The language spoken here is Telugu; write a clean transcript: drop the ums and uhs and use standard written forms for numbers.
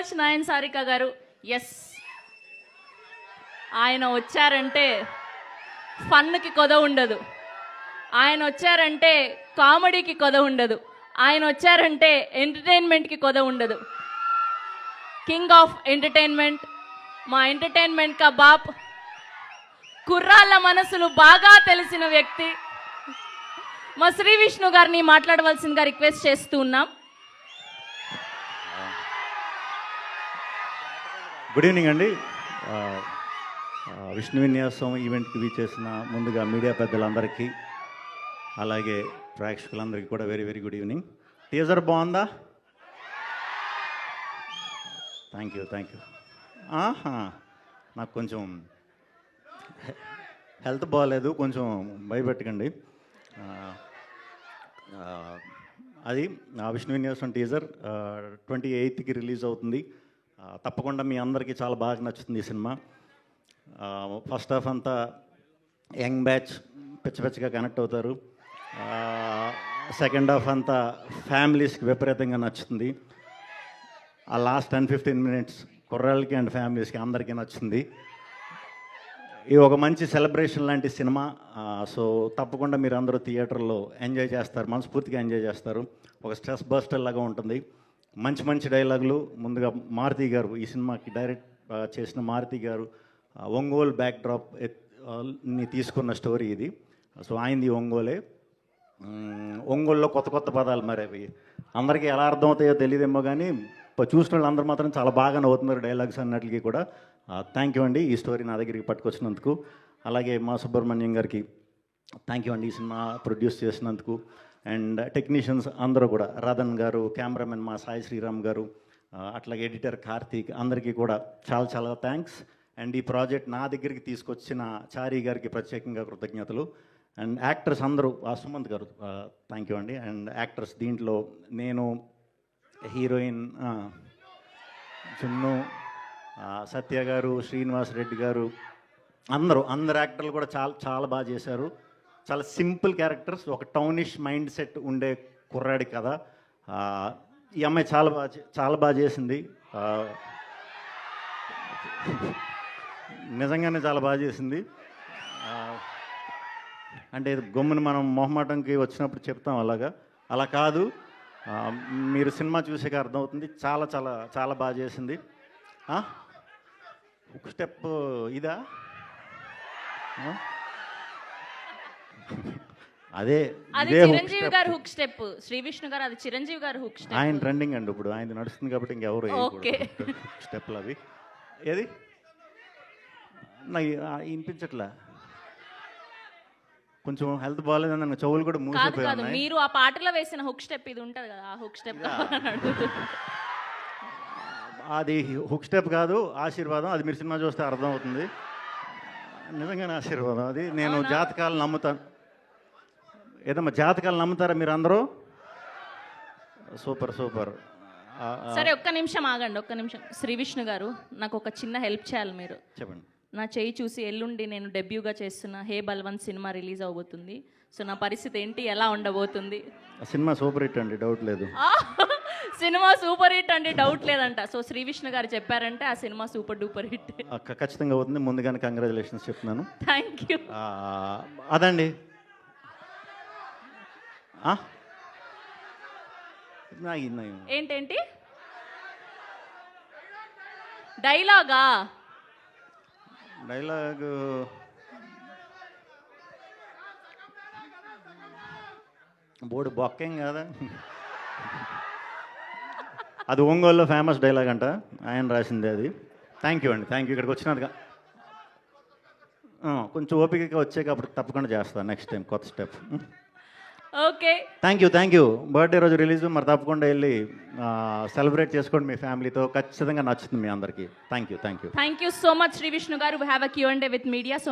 మచ్ నయన్ సారిక గారు. ఎస్, ఆయన వచ్చారంటే ఫన్కి కొద ఉండదు, ఆయన వచ్చారంటే కామెడీకి కొద ఉండదు, ఆయన వచ్చారంటే ఎంటర్టైన్మెంట్కి కొద ఉండదు. కింగ్ ఆఫ్ ఎంటర్టైన్మెంట్, మా ఎంటర్టైన్మెంట్ కా బాప్, కుర్రాళ్ళ మనసులు బాగా తెలిసిన వ్యక్తి మా శ్రీ విష్ణు గారిని మాట్లాడవలసిందిగా రిక్వెస్ట్ చేస్తూ ఉన్నాం. గుడ్ ఈవినింగ్ అండి. విష్ణు విన్యాసం ఈవెంట్కి వీచేసిన ముందుగా మీడియా పెద్దలందరికీ, అలాగే ప్రేక్షకులందరికీ కూడా very very good evening. Teaser బాగుందా? Thank you. నాకు కొంచెం హెల్త్ బాగాలేదు, కొంచెం భయపెట్టకండి. అది విష్ణు విన్యాసం టీజర్ 28కి రిలీజ్ అవుతుంది. తప్పకుండా మీ అందరికీ చాలా బాగా నచ్చుతుంది ఈ సినిమా. ఫస్ట్ హాఫ్ అంతా యంగ్ బ్యాచ్ పిచ్చగా కనెక్ట్ అవుతారు. సెకండ్ హాఫ్ అంతా ఫ్యామిలీస్కి విపరీతంగా నచ్చుతుంది. ఆ లాస్ట్ 10-15 మినిట్స్ కుర్రాళ్ళకి అండ్ ఫ్యామిలీస్కి అందరికీ నచ్చుతుంది. ఇది ఒక మంచి సెలబ్రేషన్ లాంటి సినిమా. సో తప్పకుండా మీరు అందరూ థియేటర్లో ఎంజాయ్ చేస్తారు, మనస్ఫూర్తిగా ఎంజాయ్ చేస్తారు. ఒక స్ట్రెస్ బస్టర్ లాగా ఉంటుంది. మంచి డైలాగులు. ముందుగా మారుతి గారు, ఈ సినిమాకి డైరెక్ట్ చేసిన మారుతి గారు ఒంగోలు బ్యాక్డ్రాప్ ని తీసుకున్న స్టోరీ ఇది. సో ఆయనది ఒంగోలే. ఒంగోలులో కొత్త పదాలు, మరి అవి అందరికీ ఎలా అర్థమవుతాయో తెలియదేమో, కానీ చూసిన వాళ్ళు అందరూ మాత్రం చాలా బాగా నవ్వుతున్నారు డైలాగ్స్ అన్నట్లకి కూడా. థ్యాంక్ యూ అండి ఈ స్టోరీ నా దగ్గరికి పట్టుకొచ్చినందుకు. అలాగే మా సుబ్రహ్మణ్యం గారికి థ్యాంక్ యూ అండి ఈ సినిమా ప్రొడ్యూస్ చేసినందుకు. అండ్ టెక్నీషియన్స్ అందరూ కూడా, రాధన్ గారు, కెమెరామెన్ మా సాయి శ్రీరామ్ గారు, అట్లాగే ఎడిటర్ కార్తీక్, అందరికీ కూడా చాలా థ్యాంక్స్. అండ్ ఈ ప్రాజెక్ట్ నా దగ్గరికి తీసుకొచ్చిన చారీ గారికి ప్రత్యేకంగా కృతజ్ఞతలు. అండ్ యాక్టర్స్ అందరూ, సుమంత్ గారు థ్యాంక్ యూ అండి. అండ్ యాక్టర్స్ దీంట్లో నేను, హీరోయిన్ చిన్ను, సత్య గారు, శ్రీనివాస్ రెడ్డి గారు, అందరూ యాక్టర్లు కూడా చాలా బాగా చేశారు. చాలా సింపుల్ క్యారెక్టర్స్, ఒక టౌనిష్ మైండ్ సెట్ ఉండే కుర్రాడి కథ. ఈ అమ్మాయి చాలా బాగా చేసింది. నిజంగానే చాలా బాగా చేసింది. అంటే గమ్మున మనం మొహమాటంకి వచ్చినప్పుడు చెప్తాం, అలా కాదు. మీరు సినిమా చూసాక అర్థమవుతుంది. చాలా బాగా చేసింది. ఒక స్టెప్ ఇదా? అదే చిరంజీవి గారు హుక్ స్టెప్, శ్రీ విష్ణు గారు అది చిరంజీవి గారు హుక్ స్టెప్. ఆయన ట్రెండింగ్ అండి ఇప్పుడు, ఆయన నడుస్తుంది కాబట్టి ఇంకెవరు స్టెప్లు అవి. ఏది నాకు వినిపించట్లా, కొంచెం హెల్త్ బాగాలేదని నన్ను చెవులు కూడా మూసిపోయాయి. మీరు ఆ పాటలో వేసిన హుక్ స్టెప్ ఇది ఉంటుంది కదా, ఆ హుక్ స్టెప్ అది హుక్ స్టెప్ కాదు, ఆశీర్వాదం. అది మీరు సినిమా చూస్తే అర్థమవుతుంది. నిజంగానే ఆశీర్వాదం అది. నేను జాతకాలు నమ్ముతాను. ఏదమ్మా జాతకాలు నమ్ముతారా మీరు అందరూ? సూపర్. సరే ఒక్క నిమిషం ఆగండి, ఒక్క నిమిషం. శ్రీ విష్ణు గారు, నాకు ఒక చిన్న హెల్ప్ చేయాలి మీరు. చెప్పండి. నా చేయి చూసి ఎల్లుండి నేను డెబ్యూగా చేస్తున్న హే బల్వంత్ సినిమా రిలీజ్ అవబోతుంది. సో నా పరిస్థితి ఏంటి, ఎలా ఉండబోతుంది? సినిమా సూపర్ హిట్ అండి, డౌట్ లేదు. సినిమా సూపర్ హిట్ అండి, డౌట్ లేదంట. సో శ్రీ విష్ణు గారు చెప్పారంటే ఆ సినిమా సూపర్ డూపర్ హిట్ ఖచ్చితంగా అవుతుంది. ముందుగానే కంగ్రాచులేషన్స్ చెప్తున్నాను. Thank you. అదండి. ఏంటేంటి డైలాగు బోర్డు బొక్కేం కాదా? అది ఒంగోలులో ఫేమస్ డైలాగ్ అంట, ఆయన రాసింది అది. థ్యాంక్ యూ అండి, థ్యాంక్ యూ. ఇక్కడికి వచ్చినందుకు కొంచెం ఓపికగా వచ్చాక అప్పుడు తప్పకుండా చేస్తాను నెక్స్ట్ టైం కొత్త step. Okay, thank you. Birthday రోజు రిలీజ్, మరి తప్పకుండా వెళ్ళి సెలబ్రేట్ చేసుకోండి మీ ఫ్యామిలీతో. ఖచ్చితంగా నచ్చుతుంది మీ అందరికీ. Thank you so much Shri Vishnu garu. We have a Q&A with media. So